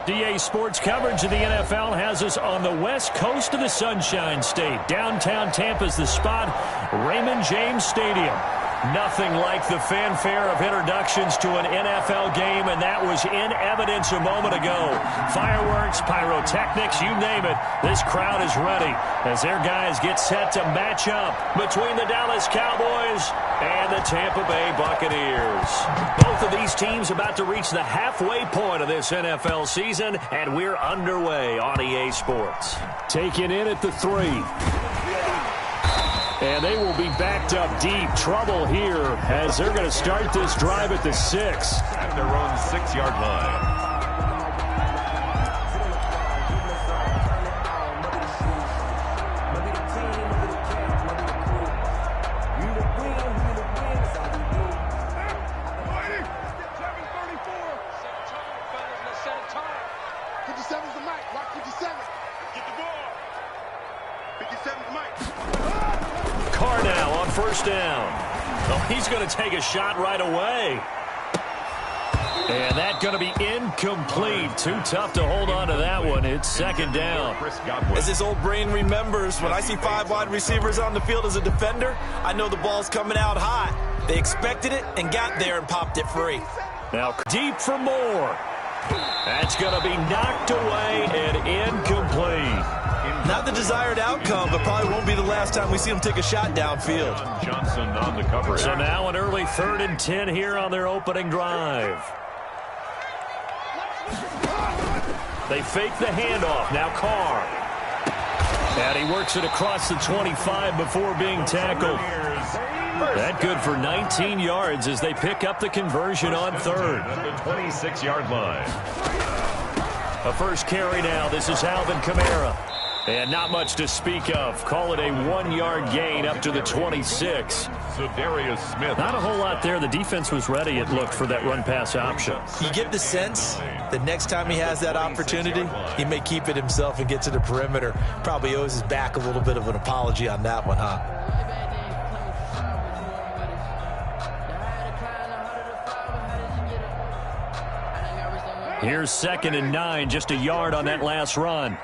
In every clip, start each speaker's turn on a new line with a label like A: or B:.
A: DA Sports coverage of the NFL has us on the west coast of the Sunshine State. Downtown Tampa's the spot, Raymond James Stadium. Nothing like the fanfare of introductions to an NFL game, and that was in evidence a moment ago. Fireworks, pyrotechnics, you name it. This crowd is ready as their guys get set to match up between the Dallas Cowboys and the Tampa Bay Buccaneers. Both of these teams about to reach the halfway point of this NFL season, and we're underway on EA Sports. Taken in at the 3. And they will be backed up deep. Trouble here as they're going to start this drive at the 6.
B: At their own 6-yard line.
A: First down. Oh, he's going to take a shot right away. And that's going to be incomplete. Too tough to hold on to that one. It's second down.
C: As his old brain remembers, when I see 5 wide receivers on the field as a defender, I know the ball's coming out hot. They expected it and got there and popped it free.
A: Now deep for more. That's going to be knocked away and incomplete.
C: Not the desired outcome, but probably won't be the last time we see him take a shot downfield.
B: Johnson on the coverage.
A: So now an early 3rd and 10 here on their opening drive. They fake the handoff. Now Carr. And he works it across the 25 before being tackled. That good for 19 yards as they pick up the conversion on 3rd.
B: At the 26-yard line.
A: A first carry now. This is Alvin Kamara. And not much to speak of. Call it a 1-yard gain up to the 26.
B: So Darius Smith.
A: Not a whole lot there. The defense was ready, it looked, for that run-pass option.
C: You get the sense that next time he has that opportunity, he may keep it himself and get to the perimeter. Probably owes his back a little bit of an apology on that one, huh?
A: Here's 2nd and 9, just a yard on that last run.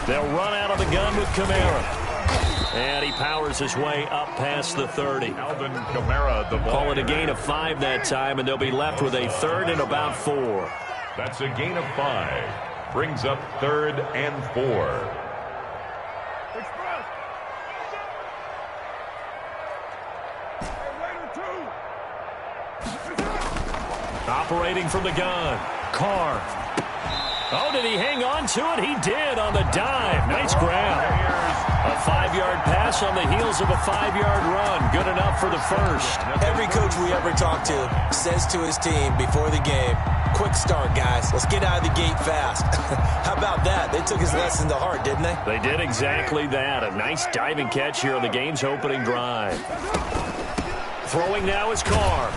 A: They'll run out of the gun with Kamara. And he powers his way up past the 30.
B: Alvin Kamara, the ball.
A: Call it a gain of 5 that time, and they'll be left with a 3rd and about 4.
B: That's a gain of 5. Brings up 3rd and 4.
A: Operating from the gun. Carr. Oh, did he hang on to it? He did on the dive. Nice grab. A 5-yard pass on the heels of a 5-yard run. Good enough for the first.
C: Every coach we ever talk to says to his team before the game, quick start, guys. Let's get out of the gate fast. How about that? They took his lesson to heart, didn't they?
A: They did exactly that. A nice diving catch here on the game's opening drive. Throwing now is Carr.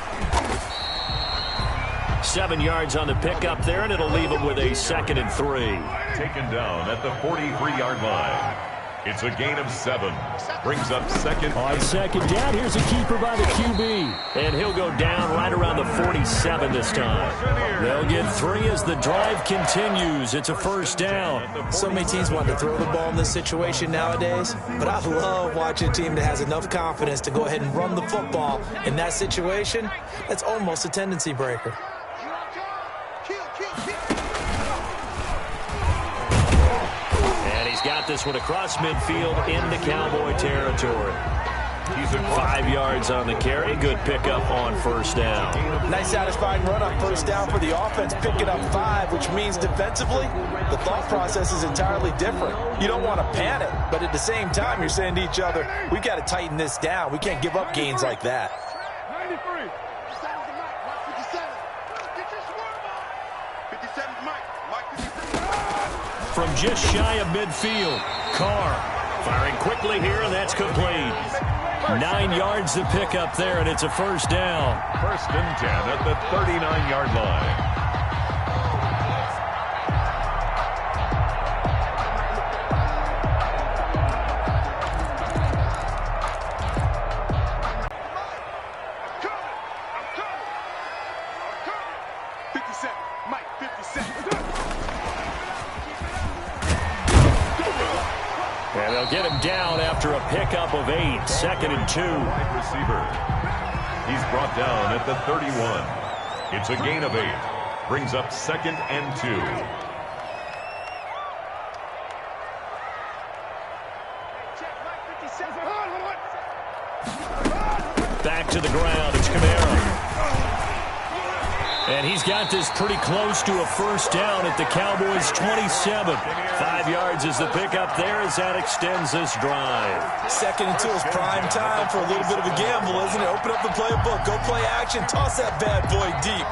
A: 7 yards on the pickup there, and it'll leave him with a 2nd and 3.
B: Taken down at the 43-yard line. It's a gain of 7. Brings up 2nd.
A: On 2nd down, here's a keeper by the QB. And he'll go down right around the 47 this time. They'll get 3 as the drive continues. It's a first down.
C: So many teams want to throw the ball in this situation nowadays, but I love watching a team that has enough confidence to go ahead and run the football. In that situation, that's almost a tendency breaker.
A: Got this one across midfield into Cowboy territory. He's at 5 yards on the carry. Good pickup on first down.
C: Nice satisfying run on first down for the offense. Picking up 5, which means defensively, the thought process is entirely different. You don't want to panic, but at the same time, you're saying to each other, we've got to tighten this down. We can't give up gains like that.
D: 93.
A: From just shy of midfield, Carr firing quickly here, and that's complete. 9 yards to pick up there, and it's a first down.
B: 1st and 10 at the 39-yard line.
A: They'll get him down after a pickup of 8, 2nd and 2.
B: Wide receiver. He's brought down at the 31. It's a gain of 8. Brings up 2nd and 2.
A: Back to the ground. It's Kamara. And he's got this pretty close to a first down at the Cowboys' 27. 5 yards is the pickup there as that extends this drive.
C: 2nd and 2 is prime time for a little bit of a gamble, isn't it? Open up the playbook, go play action, toss that bad boy deep.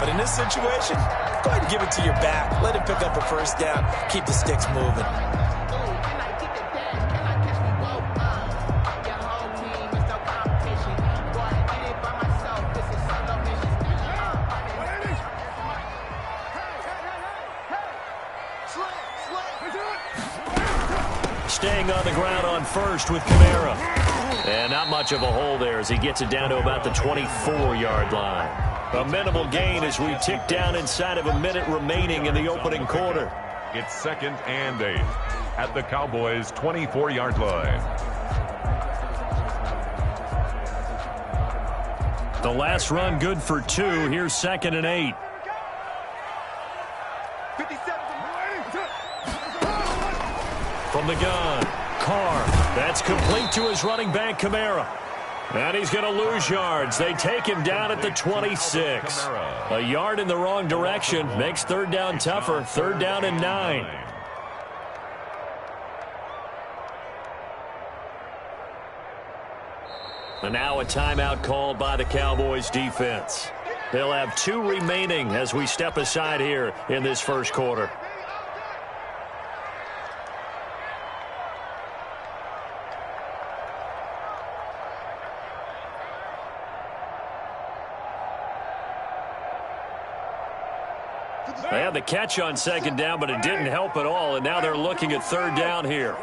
C: But in this situation, go ahead and give it to your back. Let him pick up a first down. Keep the sticks moving.
A: Staying on the ground on first with Kamara. And not much of a hole there as he gets it down to about the 24-yard line. A minimal gain as we tick down inside of a minute remaining in the opening quarter.
B: It's 2nd and 8 at the Cowboys' 24-yard line.
A: The last run good for 2. Here's 2nd and 8. From the gun, Carr. That's complete to his running back, Kamara. And he's going to lose yards. They take him down at the 26. A yard in the wrong direction makes 3rd down tougher. 3rd down and 9. And now a timeout called by the Cowboys defense. They'll have 2 remaining as we step aside here in this first quarter. They had the catch on 2nd down, but it didn't help at all, and now they're looking at 3rd down here.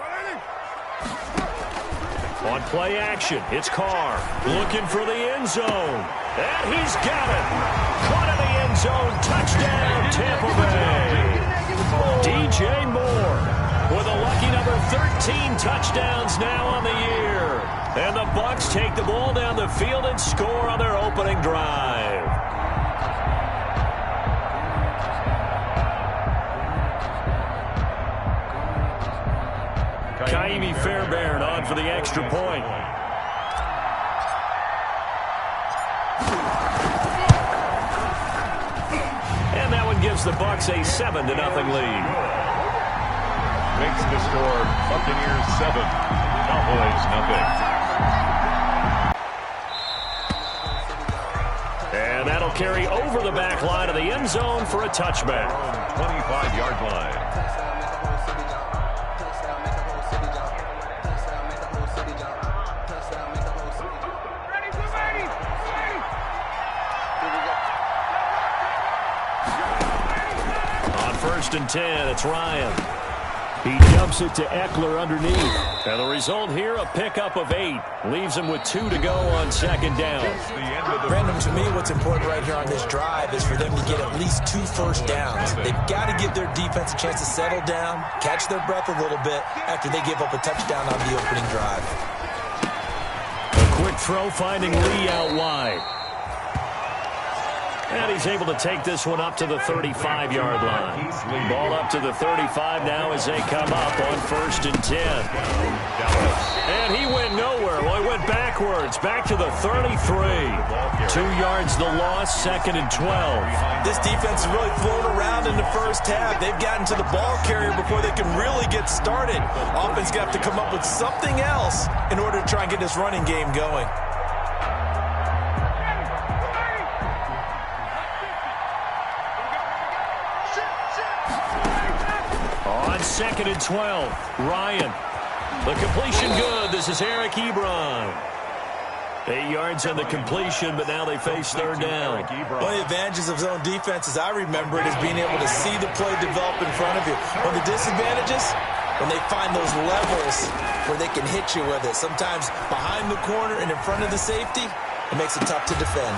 A: On play action, it's Carr looking for the end zone, and he's got it. Caught in the end zone, touchdown, Tampa Bay. DJ Moore with a lucky number 13 touchdowns now on the year. And the Bucs take the ball down the field and score on their opening drive. Kaimi Fairbairn on for the extra point. And that one gives the Bucs a 7-0 lead.
B: Makes the score Buccaneers 7, Cowboys nothing.
A: And that'll carry over the back line of the end zone for a touchback.
B: 25-yard line.
A: First and 10, it's Ryan. He jumps it to Eckler underneath. And the result here, a pickup of 8. Leaves him with 2 to go on 2nd down.
C: Brandon, to me, what's important right here on this drive is for them to get at least 2 first downs. They've got to give their defense a chance to settle down, catch their breath a little bit after they give up a touchdown on the opening drive.
A: A quick throw finding Lee out wide. And he's able to take this one up to the 35-yard line. Ball up to the 35 now as they come up on 1st and 10. And he went nowhere. Well, he went backwards, back to the 33. 2 yards the loss, 2nd and 12.
C: This defense is really flown around in the first half. They've gotten to the ball carrier before they can really get started. Offense got to come up with something else in order to try and get this running game going.
A: On 2nd and 12, Ryan. The completion good. This is Eric Ebron. 8 yards on the completion, but now they face 3rd down.
C: One of the advantages of zone defense, as I remember it, is being able to see the play develop in front of you. One of the disadvantages, when they find those levels where they can hit you with it. Sometimes behind the corner and in front of the safety, it makes it tough to defend.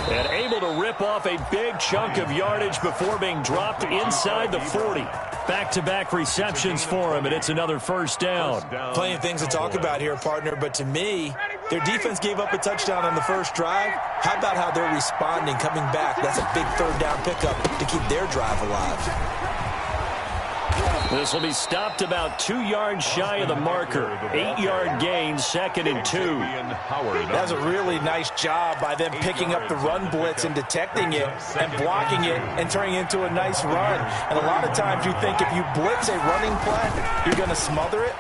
A: And able to rip off a big chunk of yardage before being dropped inside the 40. Back-to-back receptions for him, and it's another first down.
C: Plenty of things to talk about here, partner, but to me, their defense gave up a touchdown on the first drive. How about how they're responding, coming back? That's a big third down pickup to keep their drive alive.
A: This will be stopped about 2 yards shy of the marker. 8-yard gain, 2nd and 2.
C: That was a really nice job by them picking up the run blitz and detecting it and blocking it and turning it into a nice run. And a lot of times you think if you blitz a running play, you're going to smother it.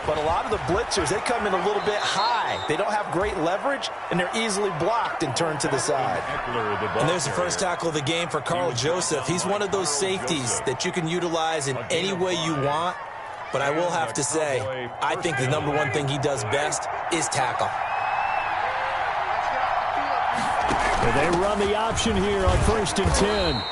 C: But a lot of the blitzers, they come in a little bit high. They don't have great leverage, and they're easily blocked and turned to the side. And there's the first tackle of the game for Carl Joseph. He's one of those safeties that you can utilize in any way you want. But I will have to say, I think the number one thing he does best is tackle.
A: And they run the option here on 1st and 10.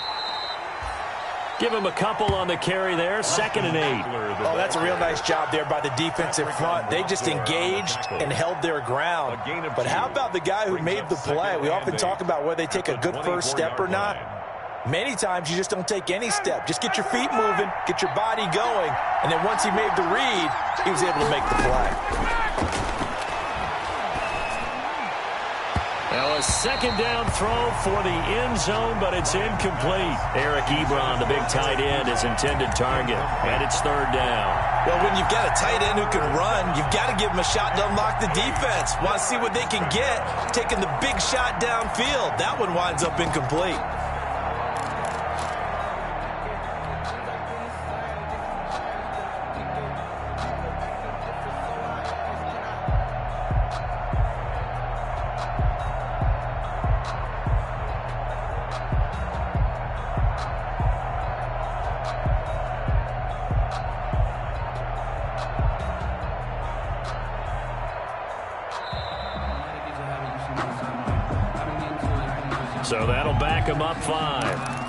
A: Give him a couple on the carry there, 2nd and 8.
C: Oh, that's a real nice job there by the defensive front. They just engaged and held their ground. But how about the guy who made the play? We often talk about whether they take a good first step or not. Many times you just don't take any step. Just get your feet moving, get your body going, and then once he made the read, he was able to make the play.
A: Now a second down throw for the end zone, but it's incomplete. Eric Ebron, the big tight end, his intended target, and it's 3rd down.
C: Well, when you've got a tight end who can run, you've got to give him a shot to unlock the defense. Want to see what they can get, taking the big shot downfield. That one winds up incomplete.
A: So that'll back him up 5.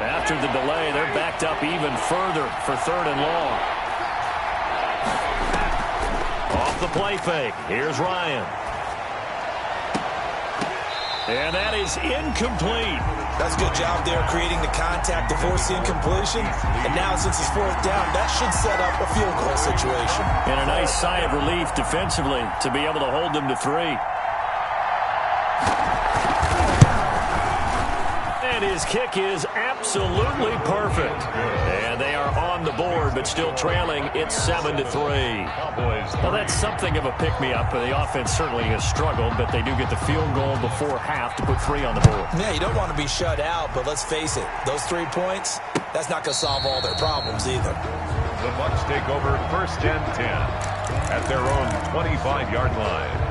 A: After the delay, they're backed up even further for 3rd and long. Off the play fake. Here's Ryan. And that is incomplete.
C: That's a good job there creating the contact to force the incompletion. And now since it's 4th down, that should set up a field goal situation.
A: And a nice sigh of relief defensively to be able to hold them to 3. And his kick is absolutely perfect. And they are on the board, but still trailing. It's 7-3. Well, that's something of a pick-me-up. The offense certainly has struggled, but they do get the field goal before half to put 3 on the board.
C: Yeah, you don't want to be shut out, but let's face it, those 3 points, that's not going to solve all their problems either.
B: The Bucs take over 1st and 10 at their own 25-yard line.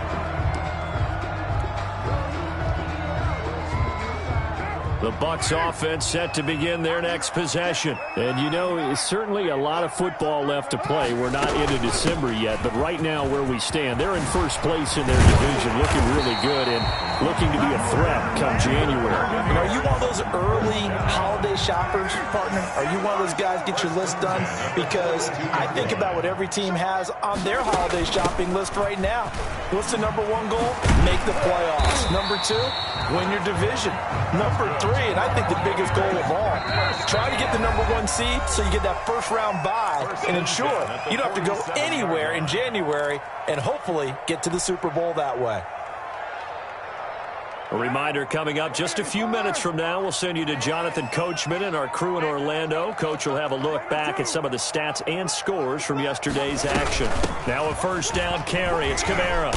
A: The Bucs offense set to begin their next possession. And, you know, it's certainly a lot of football left to play. We're not into December yet, but right now where we stand, they're in first place in their division, looking really good and looking to be a threat come January.
C: And are you one of those early holiday shoppers, partner? Are you one of those guys get your list done? Because I think about what every team has on their holiday shopping list right now. What's the number 1 goal? Make the playoffs. Number 2, win your division. Number 3, and I think the biggest goal of all, try to get the number 1 seed so you get that first-round bye and ensure you don't have to go anywhere in January and hopefully get to the Super Bowl that way.
A: A reminder coming up just a few minutes from now. We'll send you to Jonathan Coachman and our crew in Orlando. Coach will have a look back at some of the stats and scores from yesterday's action. Now a 1st down carry. It's Kamara.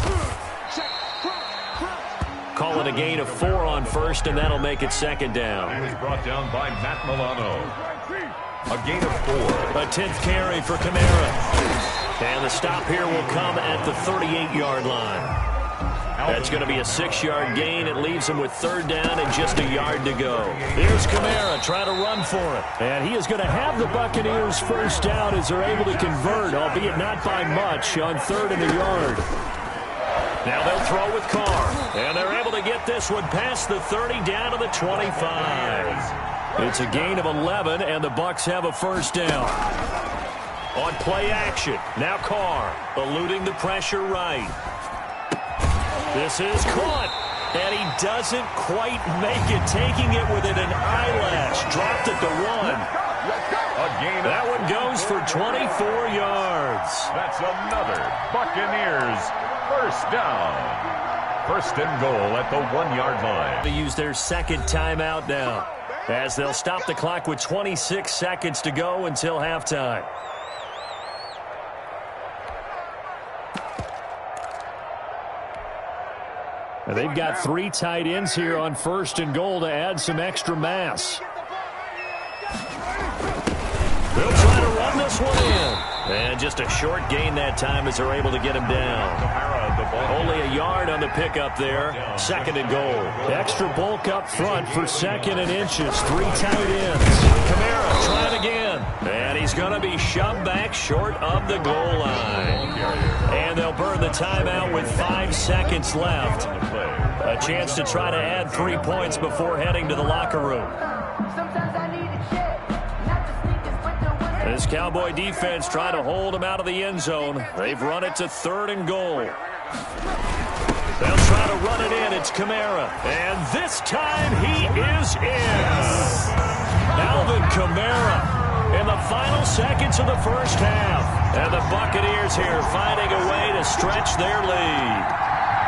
A: Calling a gain of 4 on 1st, and that'll make it 2nd down.
B: He was brought down by Matt Milano. A gain of 4.
A: A 10th carry for Kamara. And the stop here will come at the 38-yard line. That's going to be a 6-yard gain. It leaves him with 3rd down and just a yard to go. Here's Kamara trying to run for it. And he is going to have the Buccaneers 1st down as they're able to convert, albeit not by much, on 3rd and a yard. Now they'll throw with Carr. And they're able to get this one past the 30 down to the 25. It's a gain of 11, and the Bucs have a 1st down. On play action, now Carr, eluding the pressure right. This is caught, and he doesn't quite make it, taking it within an eyelash. Dropped at the 1. That one goes for 24 yards.
B: That's another Buccaneers 1st down. 1st and goal at the 1-yard line.
A: They use their 2nd timeout now, as they'll stop the clock with 26 seconds to go until halftime. They've got 3 tight ends here on 1st and goal to add some extra mass. They'll try to run this one in. And just a short gain that time as they're able to get him down. Only a yard on the pickup there. 2nd and goal. Extra bulk up front for 2nd and inches. 3 tight ends. Kamara trying again. And he's going to be shoved back short of the goal line. And they'll burn the timeout with 5 seconds left. A chance to try to add 3 points before heading to the locker room. This Cowboy defense trying to hold him out of the end zone. They've run it to 3rd and goal. They'll try to run it in. It's Kamara. And this time he is in. Alvin Kamara in the final seconds of the 1st half. And the Buccaneers here finding a way to stretch their lead.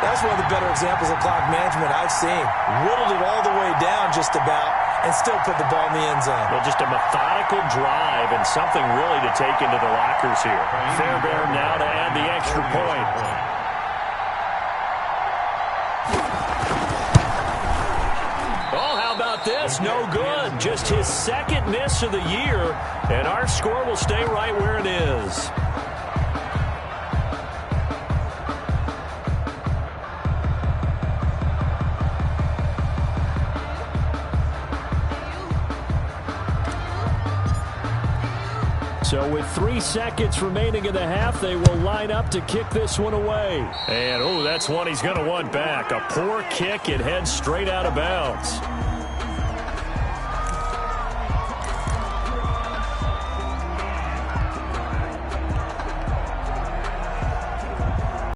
C: That's one of the better examples of clock management I've seen. Whittled it all the way down just about and still put the ball in the end zone.
A: Well, just a methodical drive and something really to take into the lockers here. Fairbairn now to add the extra point. Oh, how about this? No good. Just his 2nd miss of the year, and our score will stay right where it is. So with 3 seconds remaining in the half, they will line up to kick this one away. And, oh, that's one he's going to want back. A poor kick. It heads straight out of bounds.